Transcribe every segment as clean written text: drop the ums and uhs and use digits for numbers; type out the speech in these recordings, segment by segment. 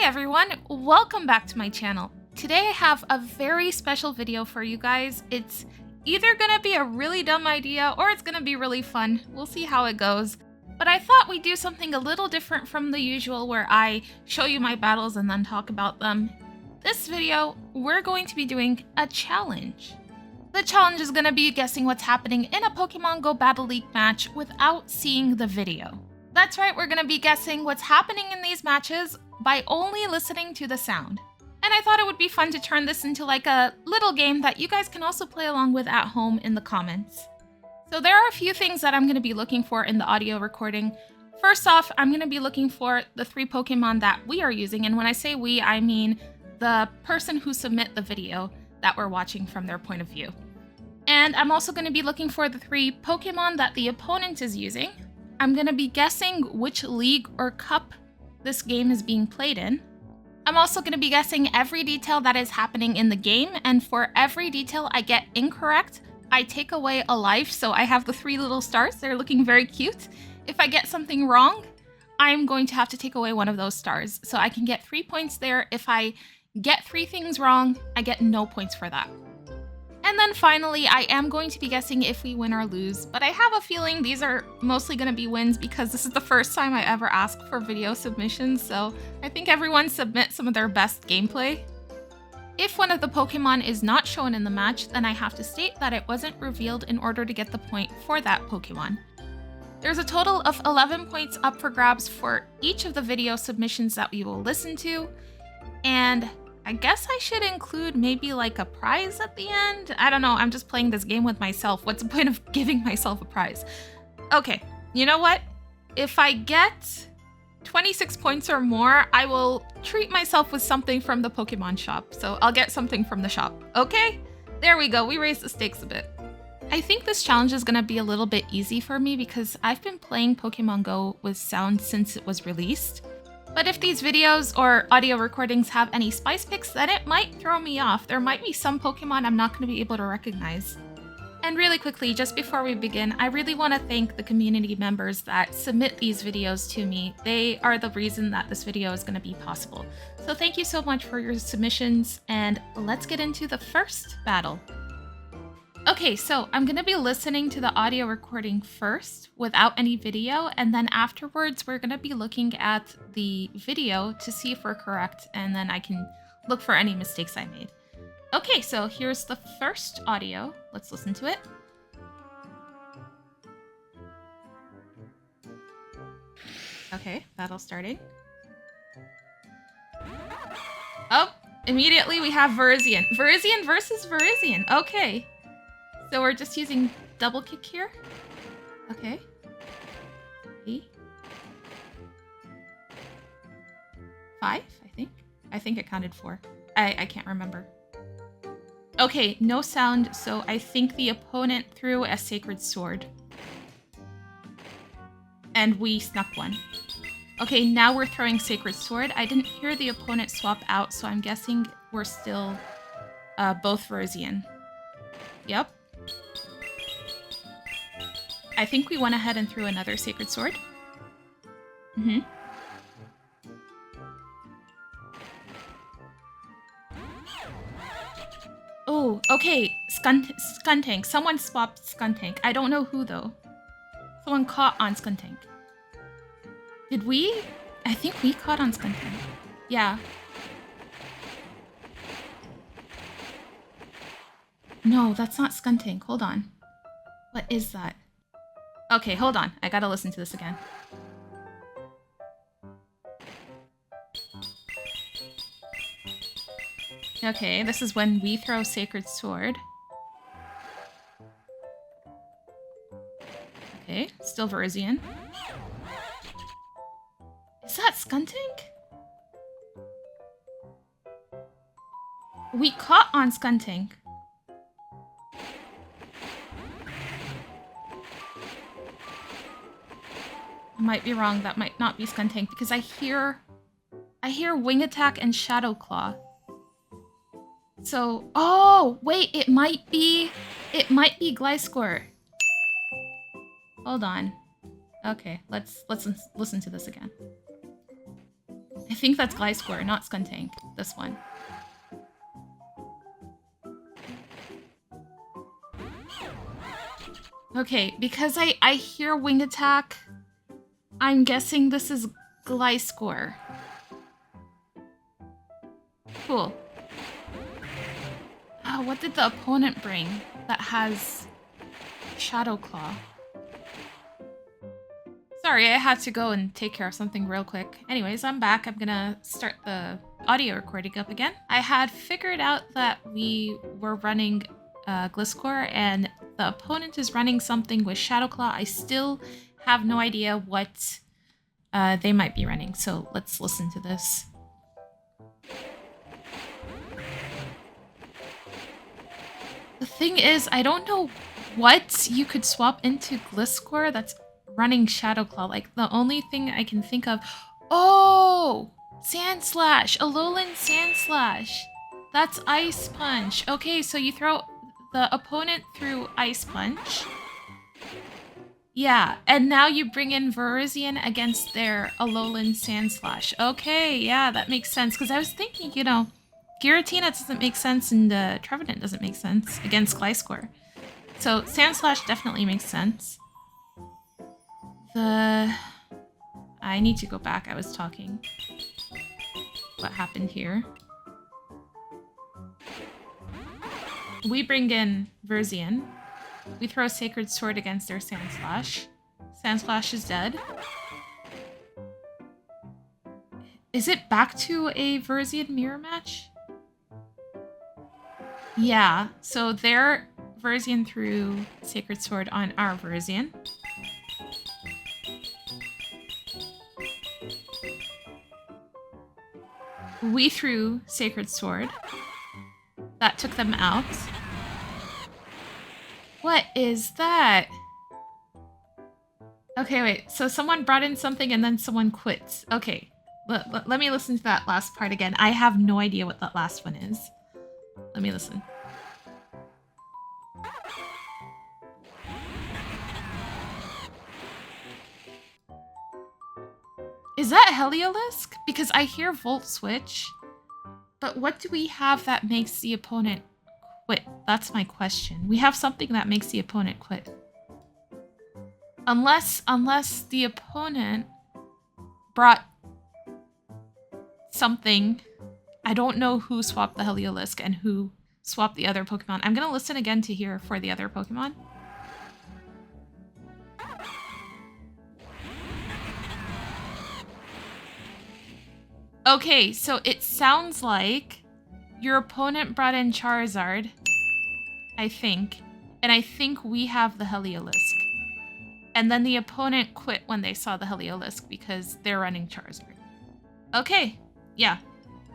everyone, welcome back to my channel. Today I have a very special video for you guys. It's either gonna be a really dumb idea or it's gonna be really fun. We'll see how it goes. But I thought we'd do something a little different from the usual where I show you my battles and then talk about them. This video, we're going to be doing a challenge. The challenge is gonna be guessing what's happening in a Pokemon Go Battle League match without seeing the video. That's right, we're gonna be guessing what's happening in these matches by only listening to the sound. And I thought it would be fun to turn this into like a little game that you guys can also play along with at home in the comments. So there are a few things that I'm going to be looking for in the audio recording. First off, I'm going to be looking for the 3 Pokemon that we are using. And when I say we, I mean the person who submit the video that we're watching from their point of view. And I'm also going to be looking for the 3 Pokemon that the opponent is using. I'm going to be guessing which league or cup this game is being played in. I'm also going to be guessing every detail that is happening in the game, and for every detail I get incorrect, I take away a life. So I have the 3 little stars. They're looking very cute. If I get something wrong, I'm going to have to take away one of those stars. So I can get 3 points there. If I get 3 things wrong, I get no points for that. And then finally, I am going to be guessing if we win or lose, but I have a feeling these are mostly going to be wins because this is the first time I ever asked for video submissions, so I think everyone submit some of their best gameplay. If one of the Pokemon is not shown in the match, then I have to state that it wasn't revealed in order to get the point for that Pokemon. There's a total of 11 points up for grabs for each of the video submissions that we will listen to, and I guess I should include maybe like a prize at the end? I don't know, I'm just playing this game with myself. What's the point of giving myself a prize? Okay, you know what? If I get 26 points or more, I will treat myself with something from the Pokemon shop. So I'll get something from the shop, okay? There we go, we raised the stakes a bit. I think this challenge is gonna be a little bit easy for me because I've been playing Pokemon Go with sound since it was released. But if these videos or audio recordings have any spice picks, then it might throw me off. There might be some Pokemon I'm not going to be able to recognize. And really quickly, just before we begin, I really want to thank the community members that submit these videos to me. They are the reason that this video is going to be possible. So thank you so much for your submissions, and let's get into the first battle. Okay, so I'm going to be listening to the audio recording first without any video, and then afterwards we're going to be looking at the video to see if we're correct, and then I can look for any mistakes I made. Okay, so here's the first audio. Let's listen to it. Okay, battle starting. Oh, immediately we have Virizion. Virizion versus Virizion. Okay. So we're just using double kick here? Okay. 3. 5, I think. I think it counted 4. I can't remember. Okay, no sound, so I think the opponent threw a Sacred Sword. And we snuck one. Okay, now we're throwing Sacred Sword. I didn't hear the opponent swap out, so I'm guessing we're still both Virizion. Yep. I think we went ahead and threw another Sacred Sword. Oh, okay. Skuntank. Someone swapped Skuntank. I don't know who, though. Someone caught on Skuntank. Did we? I think we caught on Skuntank. Yeah. No, that's not Skuntank. Hold on. What is that? Okay, hold on. I gotta listen to this again. Okay, this is when we throw Sacred Sword. Okay, still Virizion. Is that Skuntank? We caught on Skuntank. I might be wrong, that might not be Skuntank because I hear Wing Attack and Shadow Claw. So, oh, wait, it might be Gliscor. Hold on. Okay, let's listen to this again. I think that's Gliscor, not Skuntank. This one. Okay, because I hear Wing Attack, I'm guessing this is Gliscor. Cool. Oh, what did the opponent bring that has Shadow Claw? Sorry, I had to go and take care of something real quick. Anyways, I'm back. I'm gonna start the audio recording up again. I had figured out that we were running Gliscor and the opponent is running something with Shadow Claw. I still have no idea what they might be running, so let's listen to this. The thing is, I don't know what you could swap into Gliscor that's running Shadow Claw. Like, the only thing I can think of... Oh! Sand Slash! Alolan Sand Slash! That's Ice Punch. Okay, so you throw... The opponent threw Ice Punch. Yeah, and now you bring in Virizion against their Alolan Sand Slash. Okay, yeah, that makes sense. Because I was thinking, you know... Giratina doesn't make sense and Trevenant doesn't make sense against Gliscor. So Sand Slash definitely makes sense. I need to go back. I was talking. What happened here? We bring in Virizion. We throw Sacred Sword against their Sand Slash. Sand Slash is dead. Is it back to a Virizion mirror match? Yeah, so their Virizion threw Sacred Sword on our Virizion. We threw Sacred Sword. That took them out. What is that? Okay, wait. So someone brought in something and then someone quits. Okay. Let me listen to that last part again. I have no idea what that last one is. Let me listen. Is that Heliolisk? Because I hear Volt Switch. But what do we have that makes the opponent quit? That's my question. We have something that makes the opponent quit. Unless the opponent brought something. I don't know who swapped the Heliolisk and who swapped the other Pokemon. I'm gonna listen again to hear for the other Pokemon. Okay, so it sounds like your opponent brought in Charizard, I think. And I think we have the Heliolisk. And then the opponent quit when they saw the Heliolisk because they're running Charizard. Okay, yeah.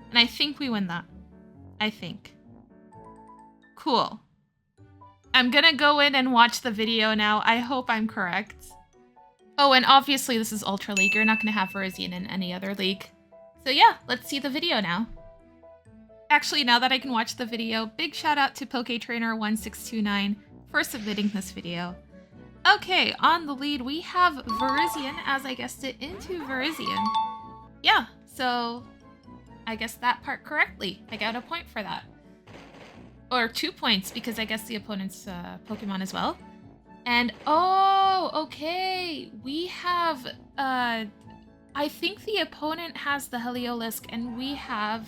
And I think we win that. I think. Cool. I'm gonna go in and watch the video now. I hope I'm correct. Oh, and obviously this is Ultra League. You're not gonna have Virizion in any other league. So yeah, let's see the video now. Actually, now that I can watch the video, big shout out to PokeTrainer1629 for submitting this video. Okay, on the lead we have Virizion, as I guessed it, into Virizion. Yeah, so I guessed that part correctly. I got a point for that. Or 2 points, because I guessed the opponent's Pokemon as well. And, oh, okay, we have, I think the opponent has the Heliolisk, and we have,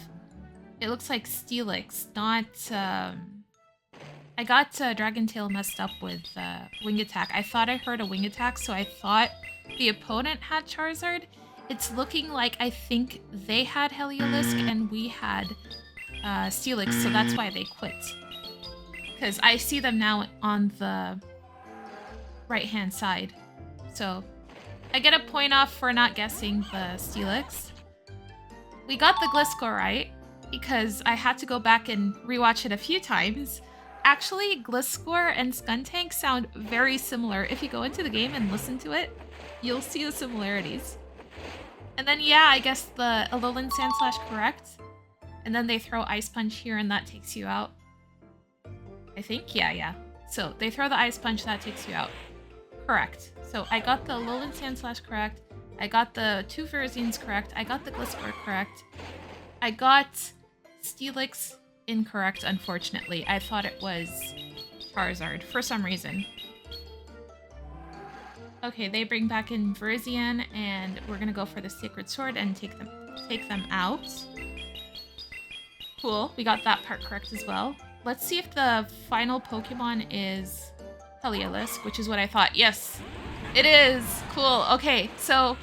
it looks like Steelix, not, I got Dragon Tail messed up with Wing Attack. I thought I heard a Wing Attack, so I thought the opponent had Charizard. It's looking like I think they had Heliolisk and we had Steelix, so that's why they quit. Because I see them now on the right-hand side. So I get a point off for not guessing the Steelix. We got the Gliscor right, because I had to go back and rewatch it a few times. Actually, Gliscor and Skuntank sound very similar. If you go into the game and listen to it, you'll see the similarities. And then, yeah, I guess the Alolan Sand Slash correct. And then they throw Ice Punch here and that takes you out. I think? Yeah. So they throw the Ice Punch, that takes you out. Correct. So I got the Alolan Sand Slash correct. I got the 2 Verzians correct. I got the Gliscor correct. I got Steelix incorrect, unfortunately. I thought it was Charizard for some reason. Okay, they bring back in Verzian, and we're gonna go for the Sacred Sword and take them out. Cool, we got that part correct as well. Let's see if the final Pokemon is Heliolisk, which is what I thought. Yes, it is! Cool, okay, so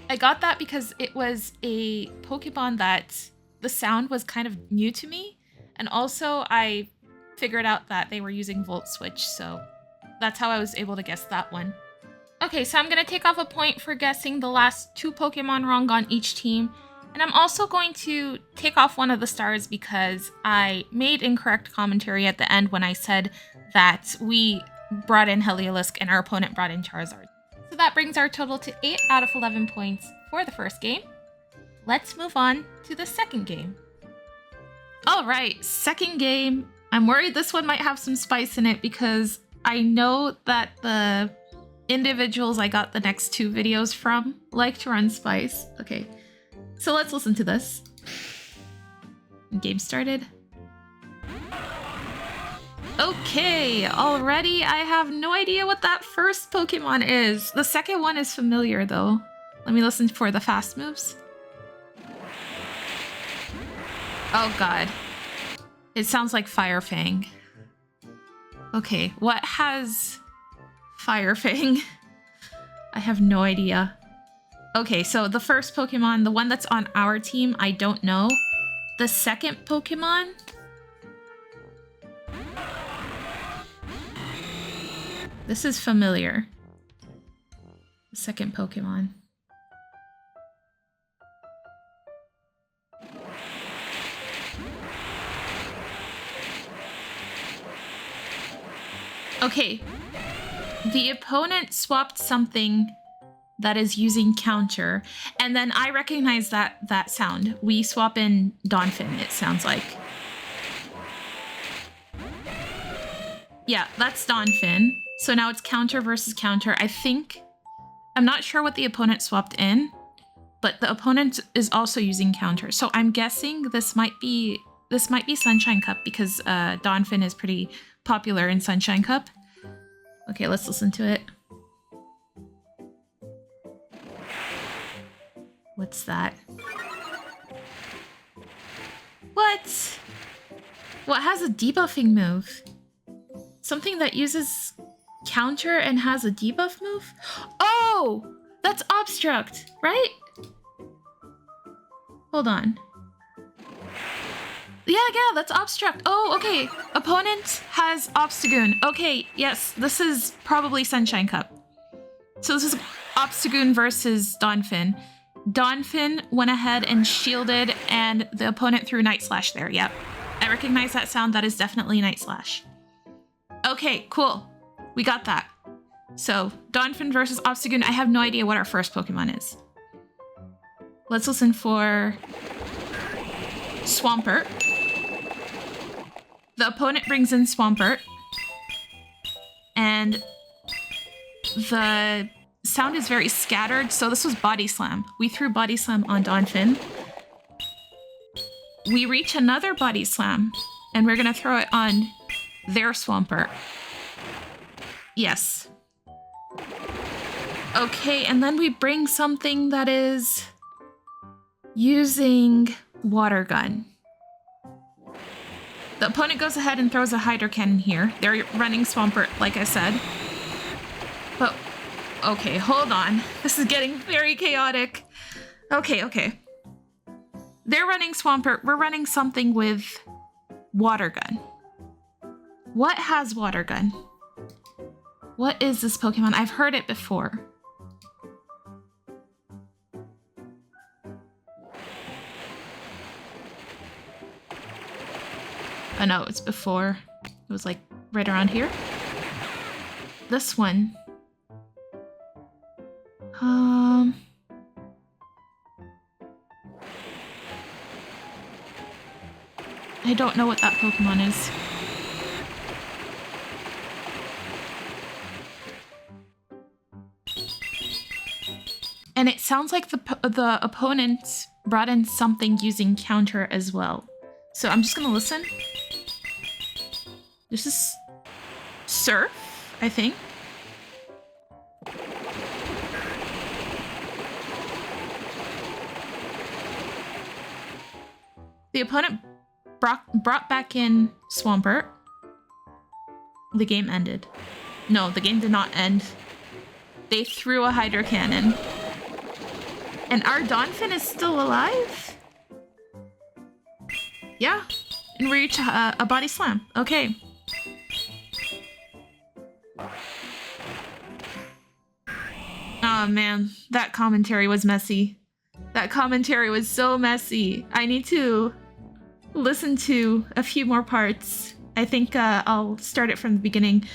I got that because it was a Pokemon that the sound was kind of new to me, and also I figured out that they were using Volt Switch, so that's how I was able to guess that one. Okay, so I'm going to take off a point for guessing the last 2 Pokemon wrong on each team. And I'm also going to take off one of the stars because I made incorrect commentary at the end when I said that we brought in Heliolisk and our opponent brought in Charizard. So that brings our total to 8 out of 11 points for the first game. Let's move on to the second game. All right, second game. I'm worried this one might have some spice in it because I know that the individuals I got the next 2 videos from like to run spice. Okay, so let's listen to this. Game started. Okay, already I have no idea what that first Pokemon is. The second one is familiar though. Let me listen for the fast moves. Oh god. It sounds like Fire Fang. Okay, what has Fire Fang? I have no idea. Okay, so the first Pokemon, the one that's on our team, I don't know. The second Pokemon? This is familiar. The second Pokemon. Okay. The opponent swapped something that is using counter, and then I recognize that sound. We swap in Donphin, it sounds like. Yeah, that's Donphin. So now it's counter versus counter. I'm not sure what the opponent swapped in, but the opponent is also using counter. So I'm guessing this might be Sunshine Cup because Donphin is pretty popular in Sunshine Cup. Okay, let's listen to it. What's that? What? What has a debuffing move? Something that uses counter and has a debuff move? Oh! That's Obstruct, right? Hold on. Yeah, that's Obstruct. Oh, okay. Opponent has Obstagoon. Okay, yes, this is probably Sunshine Cup. So this is Obstagoon versus Donphin. Donphin went ahead and shielded, and the opponent threw Night Slash there. Yep. I recognize that sound. That is definitely Night Slash. Okay, cool. We got that. So, Donphin versus Obstagoon. I have no idea what our first Pokemon is. Let's listen for Swampert. The opponent brings in Swampert. And the sound is very scattered, so this was Body Slam. We threw Body Slam on Donphin. We reach another Body Slam, and we're gonna throw it on their Swampert. Yes. Okay, and then we bring something that is using Water Gun. The opponent goes ahead and throws a Hydro Cannon here. They're running Swampert, like I said. But, okay, hold on. This is getting very chaotic. Okay. They're running Swampert. We're running something with Water Gun. What has Water Gun? What is this Pokemon? I've heard it before. Oh no, it's before. It was like right around here. This one. I don't know what that Pokemon is. And it sounds like the opponent brought in something using counter as well. So I'm just gonna listen. This is Surf, I think. The opponent brought back in Swampert. The game ended. No, the game did not end. They threw a Hydro Cannon. And our Donphin is still alive? Yeah. And we reach a Body Slam. Okay. Oh man, that commentary was messy. That commentary was so messy. I need to listen to a few more parts. I think I'll start it from the beginning.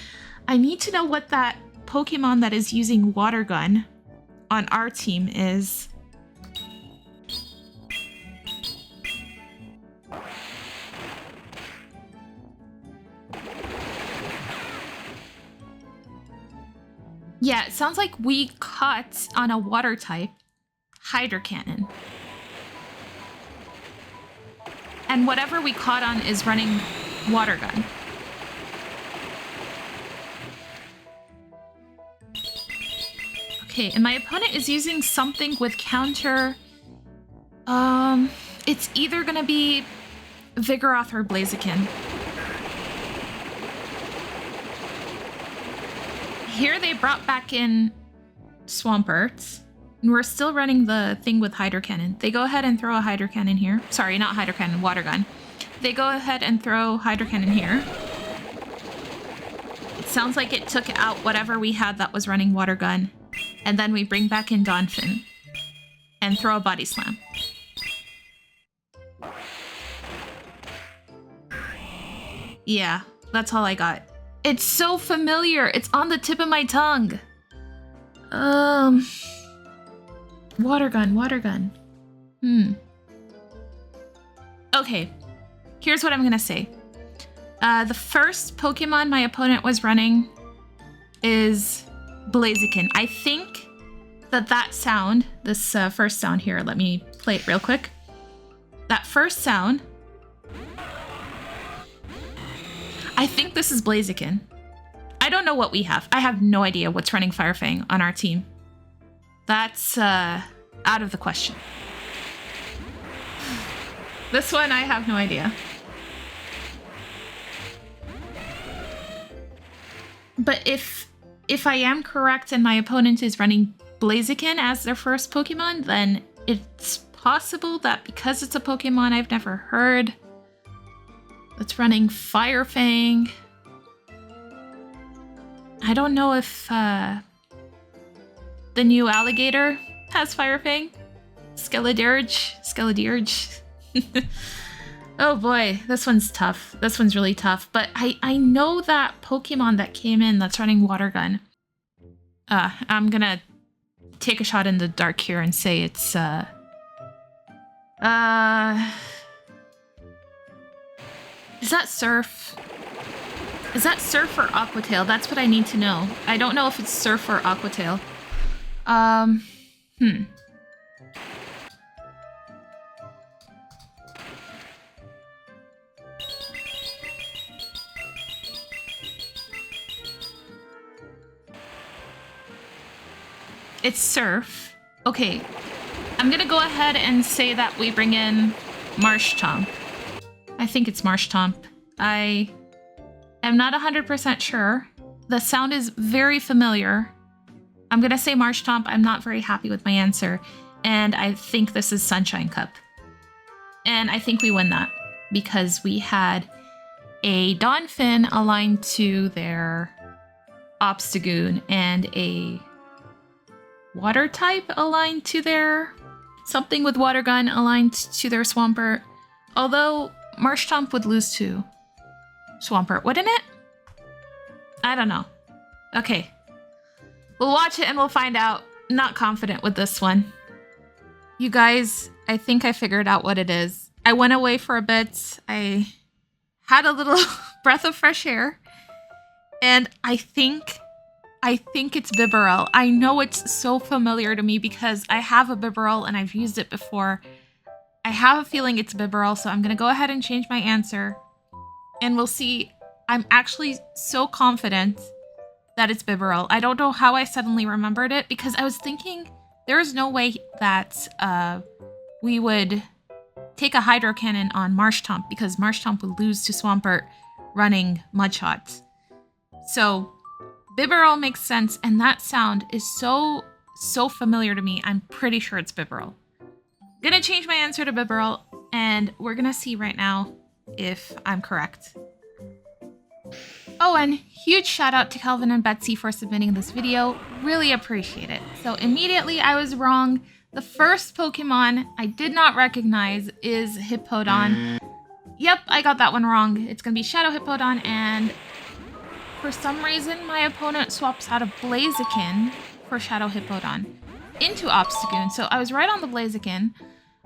I need to know what that Pokemon that is using Water Gun on our team is. Yeah, it sounds like we caught on a water type Hydro Cannon. And whatever we caught on is running Water Gun. Okay, and my opponent is using something with counter. It's either gonna be Vigoroth or Blaziken. Here they brought back in Swampert, and we're still running the thing with Hydro Cannon. They go ahead and throw a Hydro Cannon here. Sorry, not Hydro Cannon, Water Gun. They go ahead and throw Hydro Cannon here. It sounds like it took out whatever we had that was running Water Gun. And then we bring back in Donphin and throw a Body Slam. Yeah, that's all I got. It's so familiar. It's on the tip of my tongue. Water Gun, Water Gun. Okay, here's what I'm gonna say. The first Pokemon my opponent was running is Blaziken. I think that sound, this first sound here, let me play it real quick. That first sound, I think this is Blaziken. I don't know what we have. I have no idea what's running Fire Fang on our team. That's out of the question. This one, I have no idea. But if I am correct and my opponent is running Blaziken as their first Pokemon, then it's possible that because it's a Pokemon I've never heard, it's running Fire Fang. I don't know if the new Alligator has Fire Fang. Skeledirge. Oh boy, this one's tough. This one's really tough. But I know that Pokemon that came in that's running Water Gun. I'm gonna take a shot in the dark here and say it's is that Surf? Is that Surf or Aquatail? That's what I need to know. I don't know if it's Surf or Aquatail. It's Surf. Okay. I'm gonna go ahead and say that we bring in Marshtomp. I think it's Marshtomp. I am not 100% sure. The sound is very familiar. I'm gonna say Marshtomp. I'm not very happy with my answer. And I think this is Sunshine Cup. And I think we win that because we had a Donphin aligned to their Obstagoon and a Water type aligned to their something with Water Gun aligned to their Swampert. Although Marshtomp would lose to Swampert, wouldn't it? I don't know. Okay. We'll watch it and we'll find out. Not confident with this one. You guys, I think I figured out what it is. I went away for a bit. I had a little breath of fresh air. And I think I think it's Bibarel. I know it's so familiar to me because I have a Bibarel and I've used it before. I have a feeling it's Bibarel, so I'm going to go ahead and change my answer. And we'll see. I'm actually so confident that it's Bibarel. I don't know how I suddenly remembered it because I was thinking there's no way that we would take a Hydro Cannon on Marshtomp because Marshtomp would lose to Swampert running Mudshot. So Bibarel makes sense, and that sound is so familiar to me. I'm pretty sure it's Bibarel. Gonna change my answer to Bibarel, and we're gonna see right now if I'm correct. Oh, and huge shout out to Calvin and Betsy for submitting this video. Really appreciate it. So immediately I was wrong. The first Pokemon I did not recognize is Hippowdon. Yep, I got that one wrong. It's gonna be Shadow Hippowdon, and for some reason my opponent swaps out of Blaziken for Shadow Hippowdon into Obstagoon. So I was right on the Blaziken,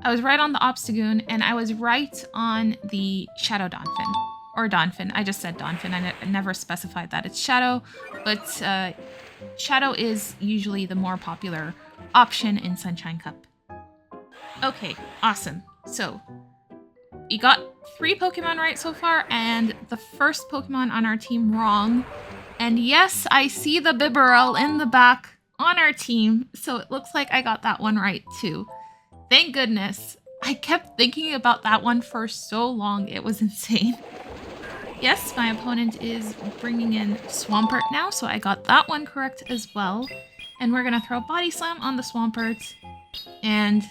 I was right on the Obstagoon, and I was right on the Shadow Donphin. Or Donphin. I just said Donphin. I never specified that it's Shadow, but Shadow is usually the more popular option in Sunshine Cup. Okay, awesome. So we got 3 Pokemon right so far, and the first Pokemon on our team wrong. And yes, I see the Bibarel in the back on our team, so it looks like I got that one right too. Thank goodness. I kept thinking about that one for so long, it was insane. Yes, my opponent is bringing in Swampert now, so I got that one correct as well. And we're going to throw Body Slam on the Swampert, and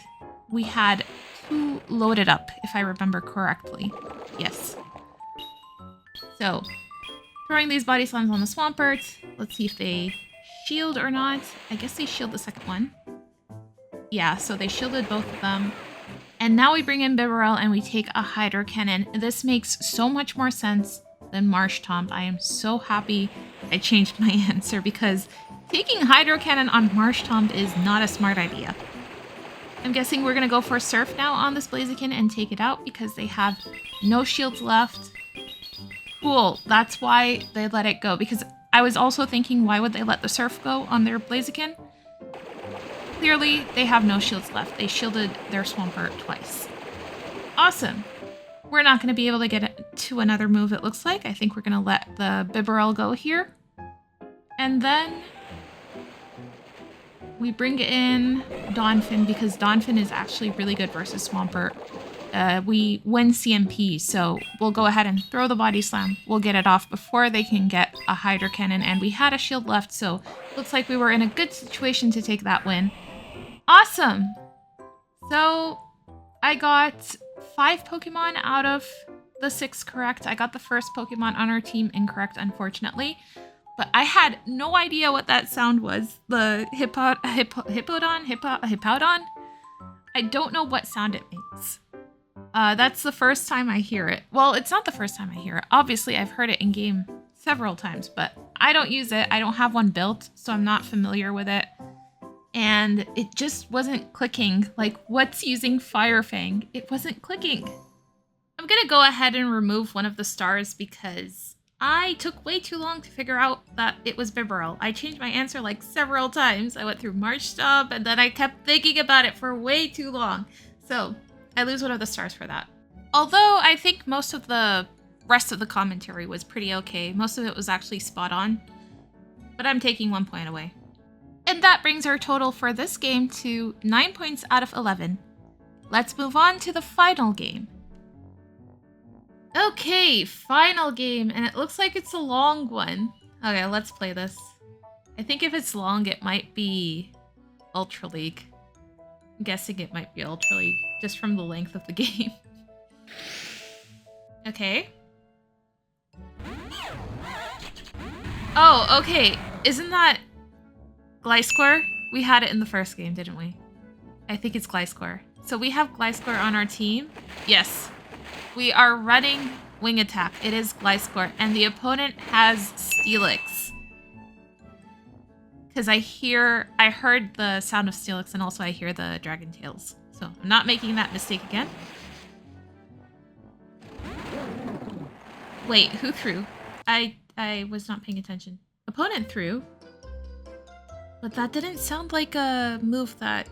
we had 2 loaded up, if I remember correctly. Yes. So, throwing these Body Slams on the Swampert. Let's see if they shield or not. I guess they shield the second one. Yeah, so they shielded both of them. And now we bring in Bibarel and we take a Hydro Cannon. This makes so much more sense than Marshtomp. I am so happy I changed my answer because taking Hydro Cannon on Marshtomp is not a smart idea. I'm guessing we're going to go for a Surf now on this Blaziken and take it out because they have no shields left. Cool, that's why they let it go, because I was also thinking, why would they let the Surf go on their Blaziken? Clearly, they have no shields left. They shielded their Swampert twice. Awesome. We're not going to be able to get it to another move, it looks like. I think we're going to let the Bibarel go here. And then we bring in Donphin because Donphin is actually really good versus Swampert. We win CMP, so we'll go ahead and throw the Body Slam. We'll get it off before they can get a Hydro Cannon, and we had a shield left, so looks like we were in a good situation to take that win. Awesome! So I got 5 Pokemon out of the 6 correct. I got the first Pokemon on our team incorrect, unfortunately. But I had no idea what that sound was. The Hippowdon? I don't know what sound it makes. That's the first time I hear it. Well, it's not the first time I hear it. Obviously, I've heard it in game several times, but I don't use it. I don't have one built, so I'm not familiar with it. And it just wasn't clicking. Like, what's using Fire Fang? It wasn't clicking. I'm gonna go ahead and remove one of the stars because I took way too long to figure out that it was Bibarel. I changed my answer like several times. I went through Marshtomp and then I kept thinking about it for way too long. So I lose one of the stars for that. Although I think most of the rest of the commentary was pretty okay. Most of it was actually spot on. But I'm taking 1 point away. And that brings our total for this game to 9 points out of 11. Let's move on to the final game. Okay, final game, and it looks like it's a long one. Okay, let's play this. I think if it's long, it might be Ultra League. I'm guessing it might be Ultra League, just from the length of the game. Okay. Oh, okay. Isn't that Gliscor? We had it in the first game, didn't we? I think it's Gliscor. So we have Gliscor on our team. Yes. We are running Wing Attack. It is Gliscor. And the opponent has Steelix. Because I heard the sound of Steelix and also I hear the Dragon Tails. So I'm not making that mistake again. Wait, who threw? I was not paying attention. Opponent threw. But that didn't sound like a move that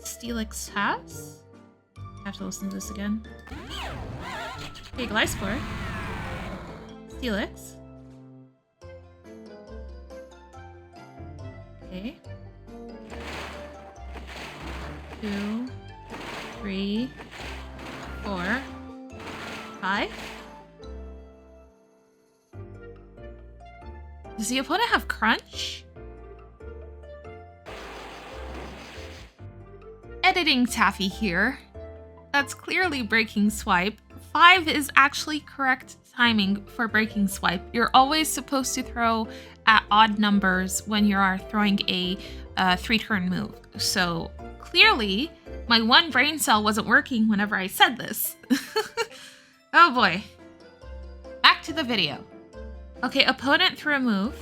Steelix has. I have to listen to this again. Okay, Gliscor. Steelix. Okay. 2, 3, 4, 5. Does the opponent have Crunch? Editing Taffy here. That's clearly Breaking Swipe. 5 is actually correct timing for Breaking Swipe. You're always supposed to throw at odd numbers when you are throwing a 3-turn move. So clearly, my one brain cell wasn't working whenever I said this. Oh boy. Back to the video. Okay, opponent threw a move.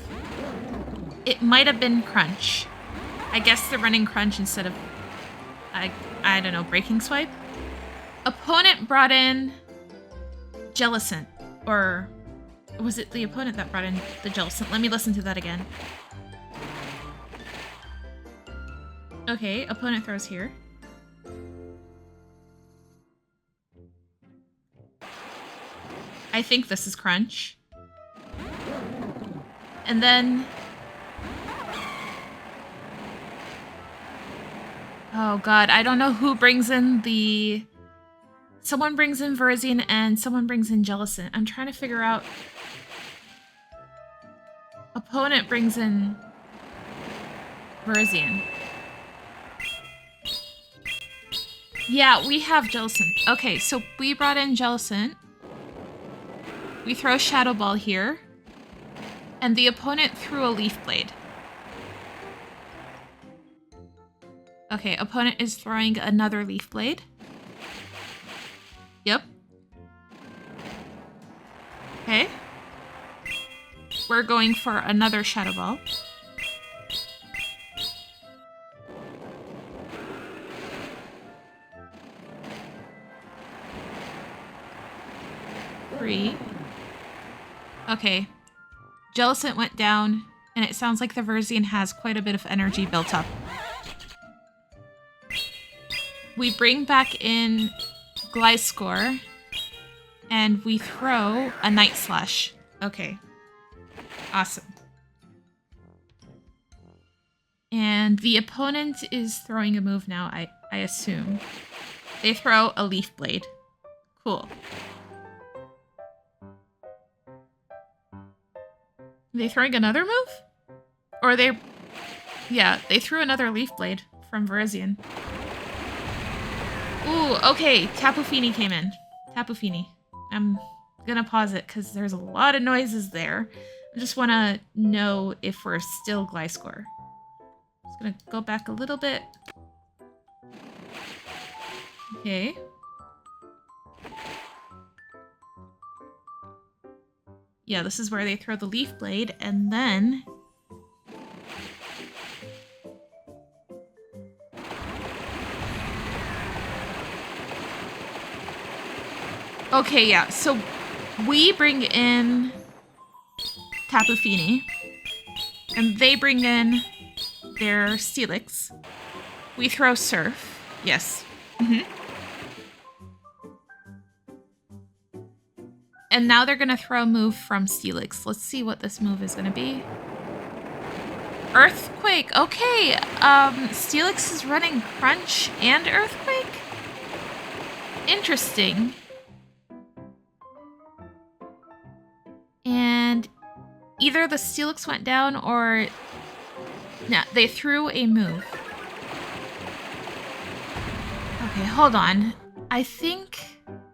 It might have been Crunch. I guess they're running Crunch instead of, I don't know, Breaking Swipe. Opponent brought in Jellicent, or was it the opponent that brought in the Jellicent? Let me listen to that again. Okay, opponent throws here. I think this is Crunch. And then... oh god, I don't know who brings in the... someone brings in Virizion and someone brings in Jellicent. I'm trying to figure out... opponent brings in Virizion. Yeah, we have Jellicent. Okay, so we brought in Jellicent. We throw Shadow Ball here. And the opponent threw a Leaf Blade. Okay, opponent is throwing another Leaf Blade. Yep. Okay. We're going for another Shadow Ball. Three. Okay. Jellicent went down, and it sounds like the Virizion has quite a bit of energy built up. We bring back in Gliscor, and we throw a Night Slash. Okay. Awesome. And the opponent is throwing a move now, I assume. They throw a Leaf Blade. Cool. Are they throwing another move? Or are they... yeah, they threw another Leaf Blade from Virizion. Ooh, okay. Tapu Fini came in. Tapu Fini. I'm gonna pause it because there's a lot of noises there. I just want to know if we're still Gliscor. Just gonna go back a little bit. Okay. Yeah, this is where they throw the Leaf Blade, and then... okay, yeah, so we bring in Tapu Fini, and they bring in their Steelix. We throw Surf. Yes. Mm-hmm. And now they're going to throw a move from Steelix. Let's see what this move is going to be. Earthquake. Okay. Steelix is running Crunch and Earthquake? Interesting. And either the Steelix went down or... yeah, they threw a move. Okay, hold on. I think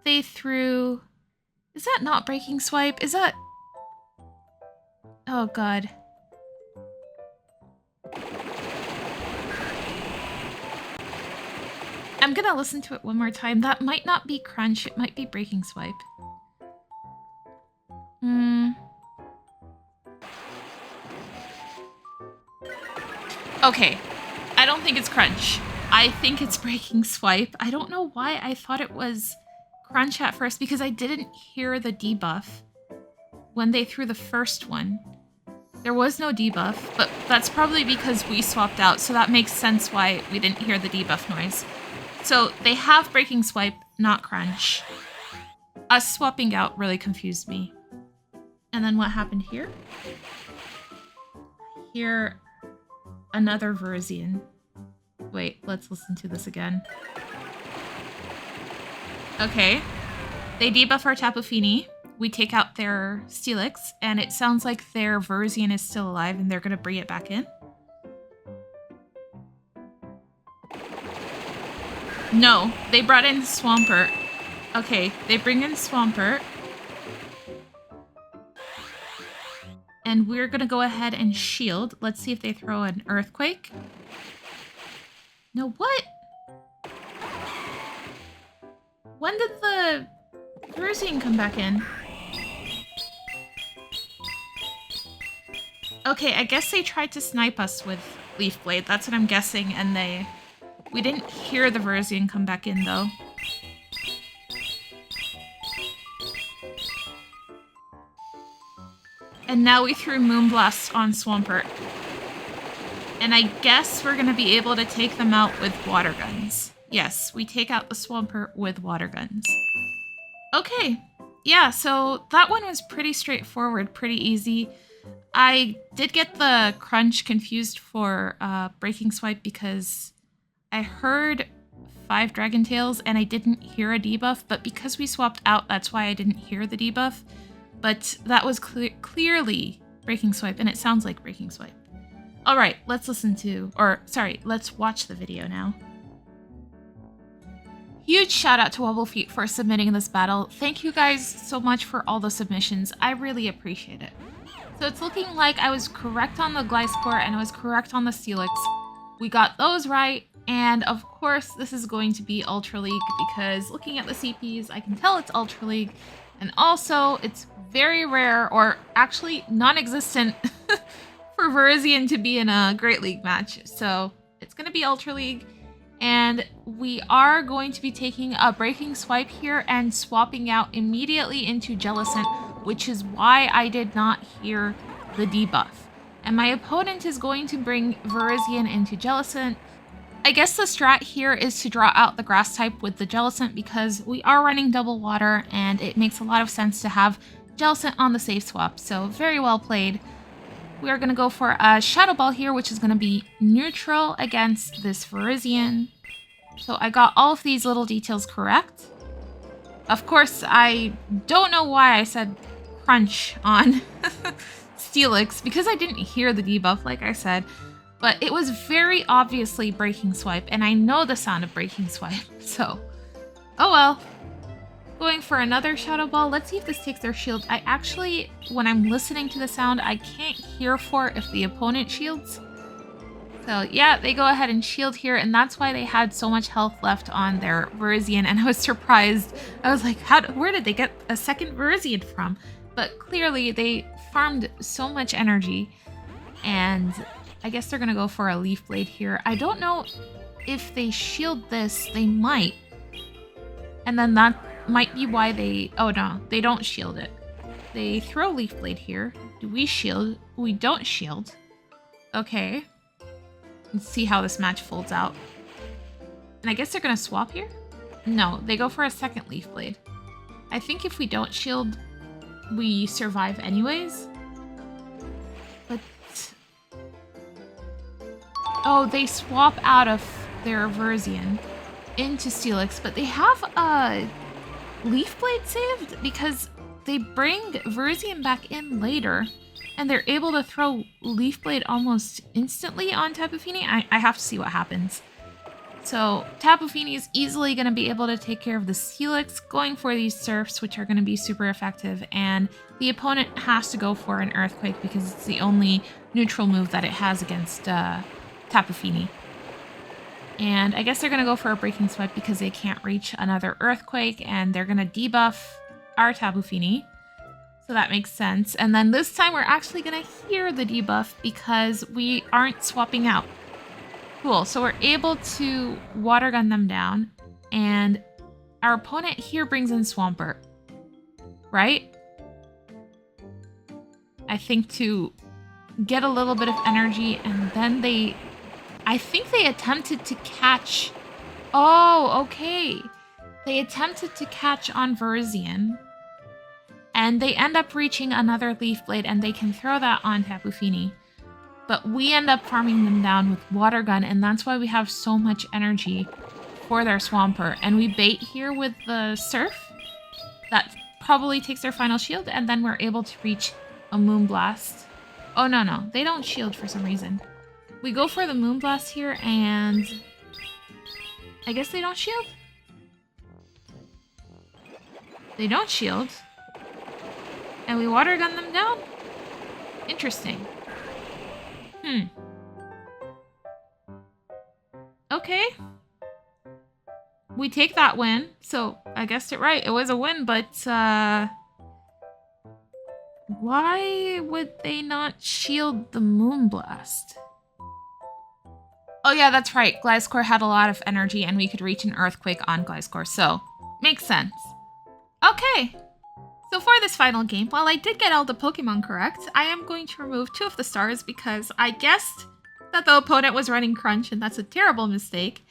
they threw... is that not Breaking Swipe? Is that... oh god. I'm gonna listen to it one more time. That might not be Crunch, it might be Breaking Swipe. Okay, I don't think it's Crunch. I think it's Breaking Swipe. I don't know why I thought it was Crunch at first, because I didn't hear the debuff when they threw the first one. There was no debuff, but that's probably because we swapped out, so that makes sense why we didn't hear the debuff noise. So they have Breaking Swipe, not Crunch. Us swapping out really confused me. And then what happened here? Here, another Verzian. Wait, let's listen to this again. Okay. They debuff our Tapu Fini. We take out their Steelix, and it sounds like their Verzian is still alive, and they're going to bring it back in. No, they brought in Swampert. Okay, they bring in Swampert. And we're going to go ahead and shield. Let's see if they throw an Earthquake. No, what? When did the Verzian come back in? Okay, I guess they tried to snipe us with Leaf Blade. That's what I'm guessing, and we didn't hear the Verzian come back in, though. And now we threw Moonblast on Swampert. And I guess we're going to be able to take them out with Water Guns. Yes, we take out the Swampert with Water Guns. Okay, yeah, so that one was pretty straightforward, pretty easy. I did get the Crunch confused for Breaking Swipe because I heard 5 Dragon Tails and I didn't hear a debuff, but because we swapped out, that's why I didn't hear the debuff. But that was clearly Breaking Swipe, and it sounds like Breaking Swipe. All right, let's let's watch the video now. Huge shout out to Wobblefeet for submitting this battle. Thank you guys so much for all the submissions. I really appreciate it. So it's looking like I was correct on the Gliscor and I was correct on the Steelix. We got those right. And of course, this is going to be Ultra League because looking at the CPs, I can tell it's Ultra League. And also, it's very rare, or actually non-existent, for Verzian to be in a Great League match. So it's going to be Ultra League. And we are going to be taking a Breaking Swipe here and swapping out immediately into Jellicent, which is why I did not hear the debuff. And my opponent is going to bring Verzian into Jellicent. I guess the strat here is to draw out the Grass type with the Jellicent because we are running double water and it makes a lot of sense to have Jellicent on the safe swap. So very well played. We are going to go for a Shadow Ball here, which is going to be neutral against this Verzian. So I got all of these little details correct. Of course, I don't know why I said Crunch on Steelix, because I didn't hear the debuff, like I said. But it was very obviously Breaking Swipe, and I know the sound of Breaking Swipe, so oh well. Going for another Shadow Ball. Let's see if this takes their shield. I actually, when I'm listening to the sound, I can't hear for if the opponent shields. So yeah, they go ahead and shield here, and that's why they had so much health left on their Verzian, and I was surprised. I was like, where did they get a second Verzian from? But clearly they farmed so much energy, and I guess they're gonna go for a Leaf Blade here. I don't know if they shield this, they might. And then that might be why they... Oh no, they don't shield it. They throw Leaf Blade here. Do we shield? We don't shield. Okay. Let's see how this match folds out. And I guess they're gonna swap here? No, they go for a second Leaf Blade. I think if we don't shield, we survive anyways. But... Oh, they swap out of their Verzian into Steelix, but they have a Leaf Blade saved because they bring Verzian back in later and they're able to throw Leaf Blade almost instantly on Tapu Fini. I have to see what happens. So Tapu Fini is easily going to be able to take care of the Steelix, going for these Surfs, which are going to be super effective, and the opponent has to go for an Earthquake because it's the only neutral move that it has against Tapu Fini. And I guess they're going to go for a Breaking Swipe because they can't reach another Earthquake, and they're going to debuff our Tapu Fini. So that makes sense. And then this time we're actually going to hear the debuff because we aren't swapping out. Cool, so we're able to Water Gun them down, and our opponent here brings in Swampert, right? I think to get a little bit of energy, and then I think they attempted to catch... Oh, okay. They attempted to catch on Verzian, and they end up reaching another Leaf Blade, and they can throw that on Tapu Fini. But we end up farming them down with Water Gun, and that's why we have so much energy for their Swampert. And we bait here with the Surf. That probably takes their final shield, and then we're able to reach a Moonblast. Oh, no. They don't shield for some reason. We go for the Moonblast here, and I guess they don't shield? They don't shield. And we Water Gun them down? Interesting. Okay. We take that win, so I guessed it right. It was a win, but why would they not shield the Moonblast? Oh yeah, that's right. Gliscor had a lot of energy and we could reach an Earthquake on Gliscor, so makes sense. Okay. So for this final game, while I did get all the Pokemon correct, I am going to remove 2 of the stars because I guessed that the opponent was running Crunch, and that's a terrible mistake.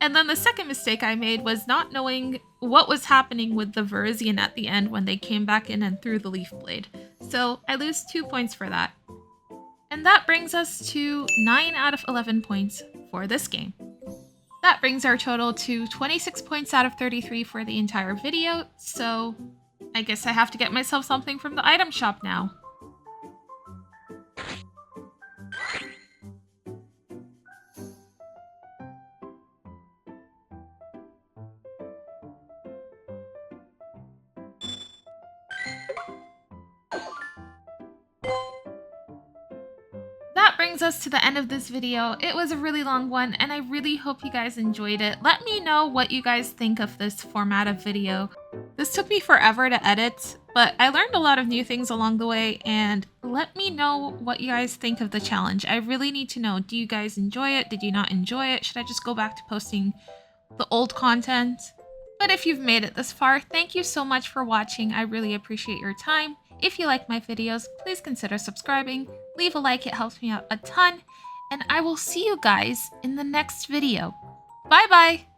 And then the second mistake I made was not knowing what was happening with the Verzian at the end when they came back in and threw the Leaf Blade. So I lose 2 points for that. And that brings us to 9 out of 11 points for this game. That brings our total to 26 points out of 33 for the entire video, so I guess I have to get myself something from the item shop now. That brings us to the end of this video. It was a really long one, and I really hope you guys enjoyed it. Let me know what you guys think of this format of video. This took me forever to edit, but I learned a lot of new things along the way, and let me know what you guys think of the challenge. I really need to know, do you guys enjoy it? Did you not enjoy it? Should I just go back to posting the old content? But if you've made it this far, thank you so much for watching. I really appreciate your time. If you like my videos, please consider subscribing. Leave a like, it helps me out a ton. And I will see you guys in the next video. Bye bye!